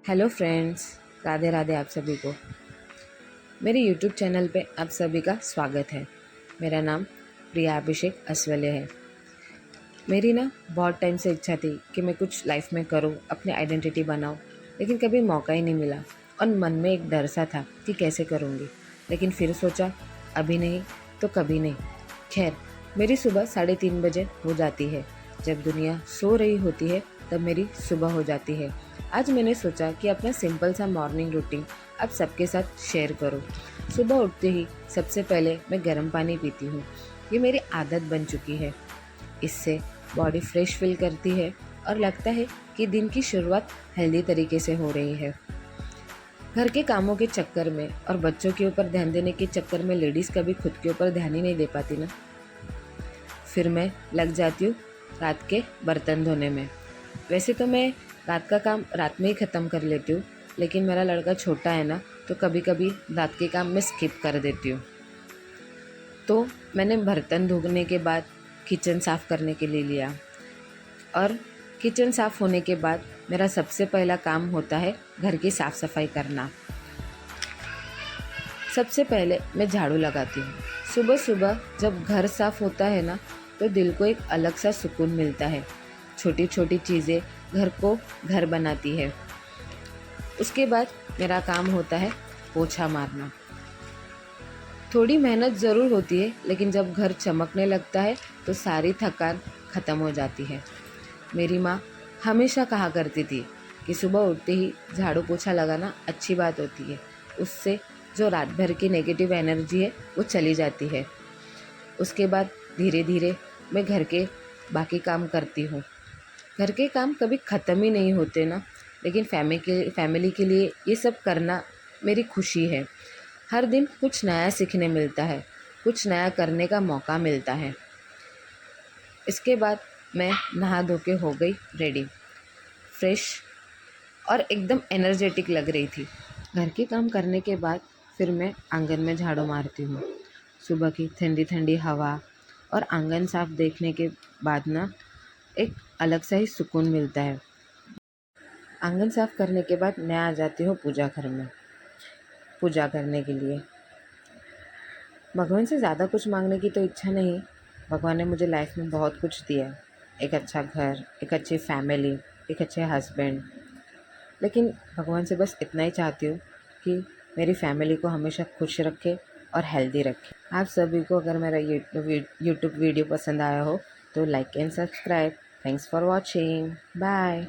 Hello friends, Radhe Radhe आप सभी को। मेरे यूट्यूब चैनल पे आप सभी का स्वागत है। मेरा नाम प्रिया अभिषेक असवले है। मेरी ना बहुत टाइम से इच्छा थी कि मैं कुछ लाइफ में करूँ, अपनी आइडेंटिटी बनाऊँ, लेकिन कभी मौका ही नहीं मिला और मन में एक डर सा था कि कैसे करूँगी। लेकिन फिर सोचा अभी नहीं तो कभी नहीं। खैर, मेरी सुबह 3:30 बजे हो जाती है। जब दुनिया सो रही होती है तब मेरी सुबह हो जाती है। आज मैंने सोचा कि अपना सिंपल सा मॉर्निंग रूटीन आप सबके साथ शेयर करूं। सुबह उठते ही सबसे पहले मैं गर्म पानी पीती हूँ। ये मेरी आदत बन चुकी है। इससे बॉडी फ्रेश फील करती है और लगता है कि दिन की शुरुआत हेल्दी तरीके से हो रही है। घर के कामों के चक्कर में और बच्चों के ऊपर ध्यान देने के चक्कर में लेडीज़ कभी खुद के ऊपर ध्यान ही नहीं दे पाती ना। फिर मैं लग जाती हूँ रात के बर्तन धोने में। वैसे तो मैं रात का काम रात में ही ख़त्म कर लेती हूँ, लेकिन मेरा लड़का छोटा है ना, तो कभी कभी रात के काम मैं स्किप कर देती हूँ। तो मैंने बर्तन धोने के बाद किचन साफ़ करने के लिए लिया और किचन साफ़ होने के बाद मेरा सबसे पहला काम होता है घर की साफ़ सफाई करना। सबसे पहले मैं झाड़ू लगाती हूँ। सुबह सुबह जब घर साफ़ होता है ना, तो दिल को एक अलग सा सुकून मिलता है। छोटी छोटी चीज़ें घर को घर बनाती है। उसके बाद मेरा काम होता है पोछा मारना। थोड़ी मेहनत ज़रूर होती है, लेकिन जब घर चमकने लगता है तो सारी थकान ख़त्म हो जाती है। मेरी माँ हमेशा कहा करती थी कि सुबह उठते ही झाड़ू पोछा लगाना अच्छी बात होती है। उससे जो रात भर की नेगेटिव एनर्जी है वो चली जाती है। उसके बाद धीरे धीरे मैं घर के बाकी काम करती हूँ। घर के काम कभी ख़त्म ही नहीं होते ना, लेकिन फैमिली के लिए ये सब करना मेरी खुशी है। हर दिन कुछ नया सीखने मिलता है, कुछ नया करने का मौका मिलता है। इसके बाद मैं नहा धो के हो गई रेडी, फ्रेश और एकदम एनर्जेटिक लग रही थी। घर के काम करने के बाद फिर मैं आंगन में झाड़ू मारती हूँ। सुबह की ठंडी ठंडी हवा और आंगन साफ देखने के बाद ना एक अलग सा ही सुकून मिलता है। आंगन साफ करने के बाद मैं आ जाती हूँ पूजा घर में पूजा करने के लिए। भगवान से ज़्यादा कुछ मांगने की तो इच्छा नहीं। भगवान ने मुझे लाइफ में बहुत कुछ दिया है, एक अच्छा घर, एक अच्छी फैमिली, एक अच्छे हस्बैंड। लेकिन भगवान से बस इतना ही चाहती हूँ कि मेरी फैमिली को हमेशा खुश रखे और हेल्दी रखे। आप सभी को अगर मेरा यूट्यूब वीडियो पसंद आया हो तो like and subscribe. Thanks for watching. Bye.